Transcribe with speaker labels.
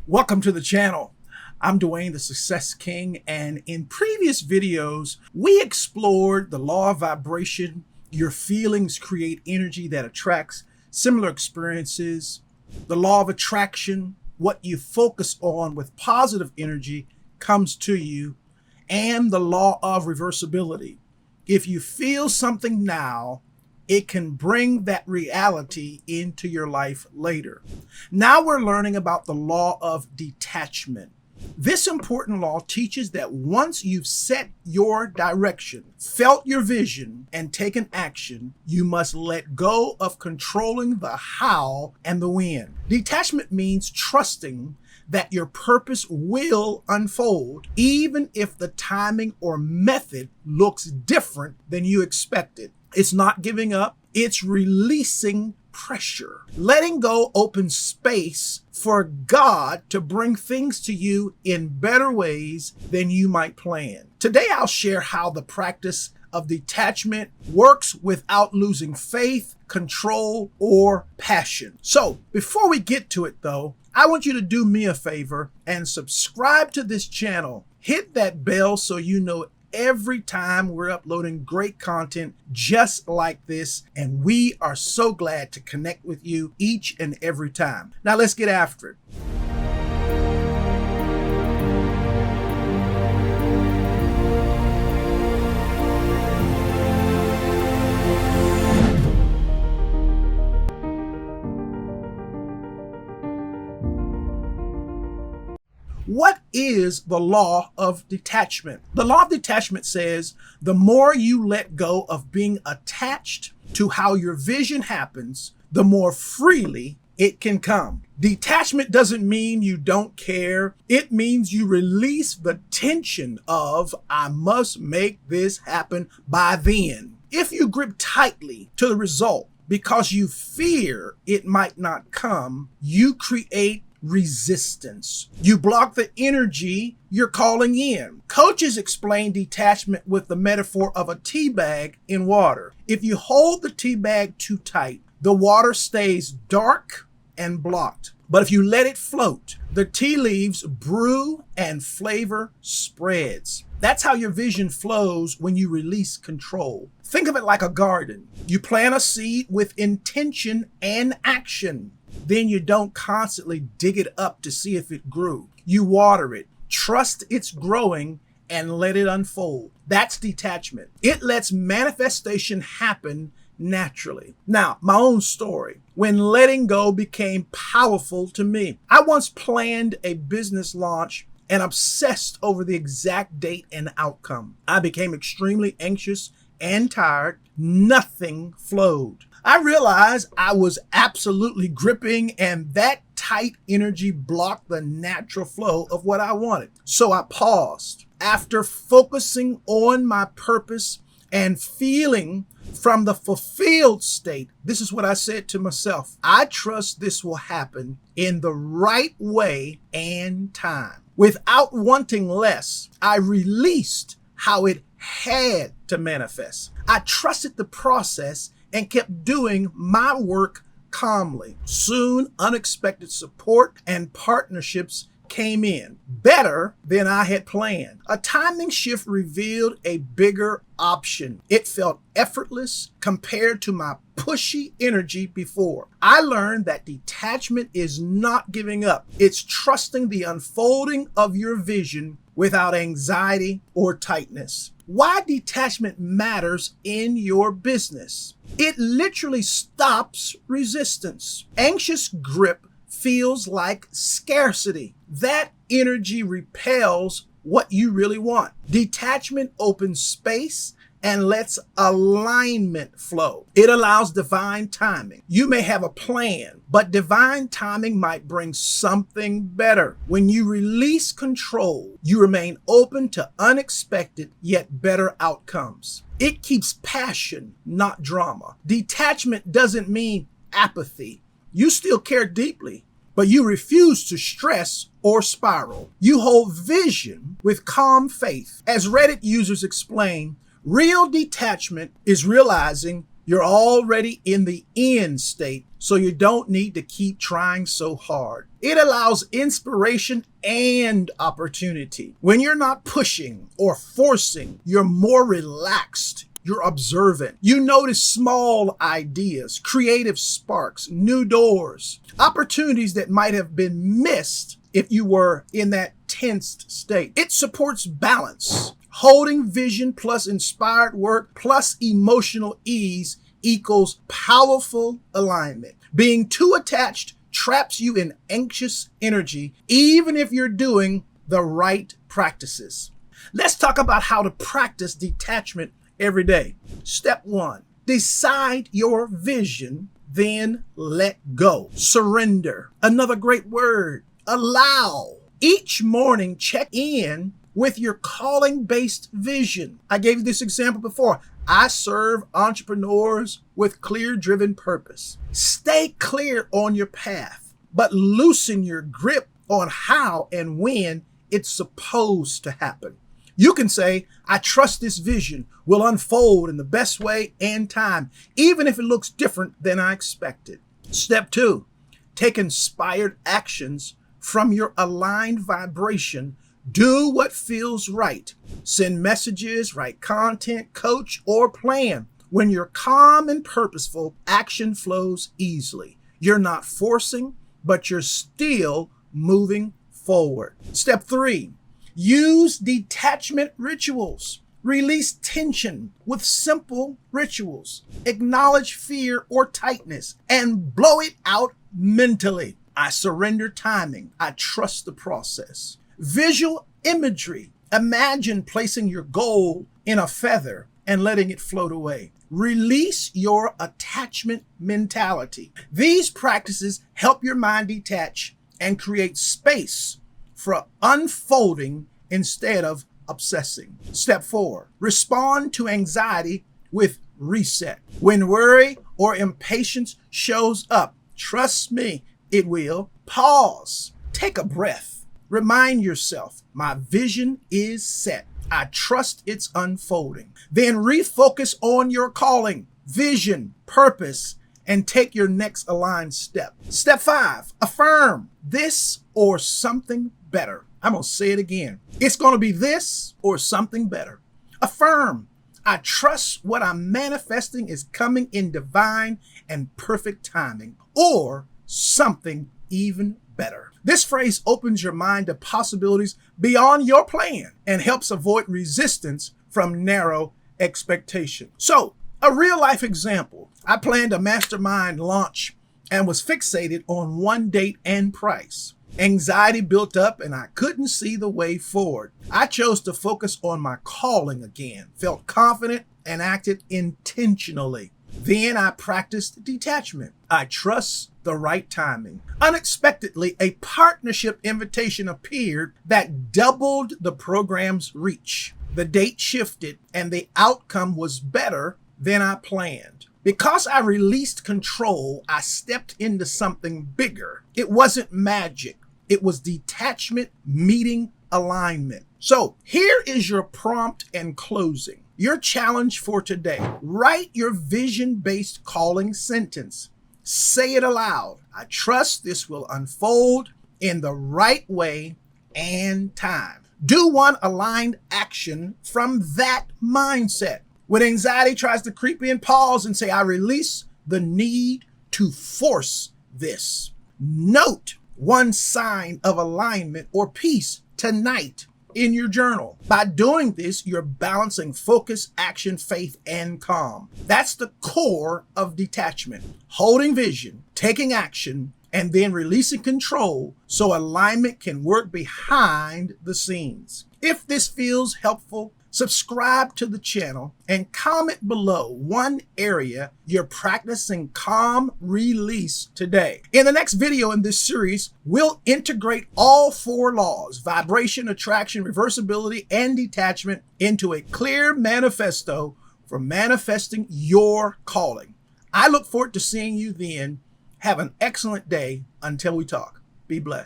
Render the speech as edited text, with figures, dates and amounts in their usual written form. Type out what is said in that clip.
Speaker 1: Welcome to the channel. I'm Dwayne, the Success King, and in previous videos, we explored the law of vibration. Your feelings create energy that attracts similar experiences. The law of attraction, what you focus on with positive energy comes to you. And the law of reversibility. If you feel something now, it can bring that reality into your life later. Now we're learning about the law of detachment. This important law teaches that once you've set your direction, felt your vision, and taken action, you must let go of controlling the how and the when. Detachment means trusting that your purpose will unfold, even if the timing or method looks different than you expected. It's not giving up, it's releasing pressure. Letting go opens space for God to bring things to you in better ways than you might plan. Today, I'll share how the practice of detachment works without losing faith, control, or passion. So before we get to it though, I want you to do me a favor and subscribe to this channel. Hit that bell so you know every time we're uploading great content just like this, and we are so glad to connect with you each and every time. Now let's get after it. What is the law of detachment? The law of detachment says the more you let go of being attached to how your vision happens, the more freely it can come. Detachment doesn't mean you don't care. It means you release the tension of, I must make this happen by then. If you grip tightly to the result because you fear it might not come, you create resistance. You block the energy you're calling in. Coaches explain detachment with the metaphor of a tea bag in water. If you hold the tea bag too tight, the water stays dark and blocked. But if you let it float, the tea leaves brew and flavor spreads. That's how your vision flows when you release control. Think of it like a garden. You plant a seed with intention and action. Then you don't constantly dig it up to see if it grew. You water it, trust it's growing, and let it unfold. That's detachment. It lets manifestation happen naturally. Now, my own story. When letting go became powerful to me. I once planned a business launch and obsessed over the exact date and outcome. I became extremely anxious and tired. Nothing flowed. I realized I was absolutely gripping, and that tight energy blocked the natural flow of what I wanted. So I paused. After focusing on my purpose and feeling from the fulfilled state, this is what I said to myself. I trust this will happen in the right way and time. Without wanting less, I released how it had to manifest. I trusted the process and kept doing my work calmly. Soon, unexpected support and partnerships came in, better than I had planned. A timing shift revealed a bigger option. It felt effortless compared to my pushy energy before. I learned that detachment is not giving up. It's trusting the unfolding of your vision without anxiety or tightness. Why detachment matters in your business. It literally stops resistance. Anxious grip feels like scarcity. That energy repels what you really want. Detachment opens space and lets alignment flow. It allows divine timing. You may have a plan, but divine timing might bring something better. When you release control, you remain open to unexpected yet better outcomes. It keeps passion, not drama. Detachment doesn't mean apathy. You still care deeply, but you refuse to stress or spiral. You hold vision with calm faith. As Reddit users explain, real detachment is realizing you're already in the end state, so you don't need to keep trying so hard. It allows inspiration and opportunity. When you're not pushing or forcing, you're more relaxed. You're observant. You notice small ideas, creative sparks, new doors, opportunities that might have been missed if you were in that tensed state. It supports balance. Holding vision plus inspired work plus emotional ease equals powerful alignment. Being too attached traps you in anxious energy, even if you're doing the right practices. Let's talk about how to practice detachment every day. Step 1, decide your vision, then let go. Surrender. Another great word. Allow. Each morning, check in with your calling-based vision. I gave you this example before. I serve entrepreneurs with clear-driven purpose. Stay clear on your path, but loosen your grip on how and when it's supposed to happen. You can say, I trust this vision will unfold in the best way and time, even if it looks different than I expected. Step 2, take inspired actions from your aligned vibration. Do what feels right. Send messages, write content, coach, or plan. When you're calm and purposeful, action flows easily. You're not forcing, but you're still moving forward. Step 3, use detachment rituals. Release tension with simple rituals. Acknowledge fear or tightness and blow it out mentally. I surrender timing. I trust the process. Visual imagery. Imagine placing your goal in a feather and letting it float away. Release your attachment mentality. These practices help your mind detach and create space for unfolding instead of obsessing. Step 4, respond to anxiety with reset. When worry or impatience shows up, trust me, it will. Pause. Take a breath. Remind yourself, my vision is set. I trust it's unfolding. Then refocus on your calling, vision, purpose, and take your next aligned step. Step 5, affirm this or something better. I'm going to say it again. It's going to be this or something better. Affirm. I trust what I'm manifesting is coming in divine and perfect timing, or something even better. This phrase opens your mind to possibilities beyond your plan and helps avoid resistance from narrow expectation. So, a real life example. I planned a mastermind launch and was fixated on one date and price. Anxiety built up and I couldn't see the way forward. I chose to focus on my calling again, felt confident and acted intentionally. Then I practiced detachment. I trust the right timing. Unexpectedly, a partnership invitation appeared that doubled the program's reach. The date shifted and the outcome was better than I planned. Because I released control, I stepped into something bigger. It wasn't magic. It was detachment meeting alignment. So here is your prompt and closing. Your challenge for today. Write your vision-based calling sentence. Say it aloud. I trust this will unfold in the right way and time. Do one aligned action from that mindset. When anxiety tries to creep in, pause and say, I release the need to force this. Note one sign of alignment or peace tonight in your journal. By doing this, you're balancing focus, action, faith, and calm. That's the core of detachment. Holding vision, taking action, and then releasing control so alignment can work behind the scenes. If this feels helpful, subscribe to the channel and comment below one area you're practicing calm release today. In the next video in this series, we'll integrate all 4 laws, vibration, attraction, reversibility, and detachment into a clear manifesto for manifesting your calling. I look forward to seeing you then. Have an excellent day until we talk. Be blessed.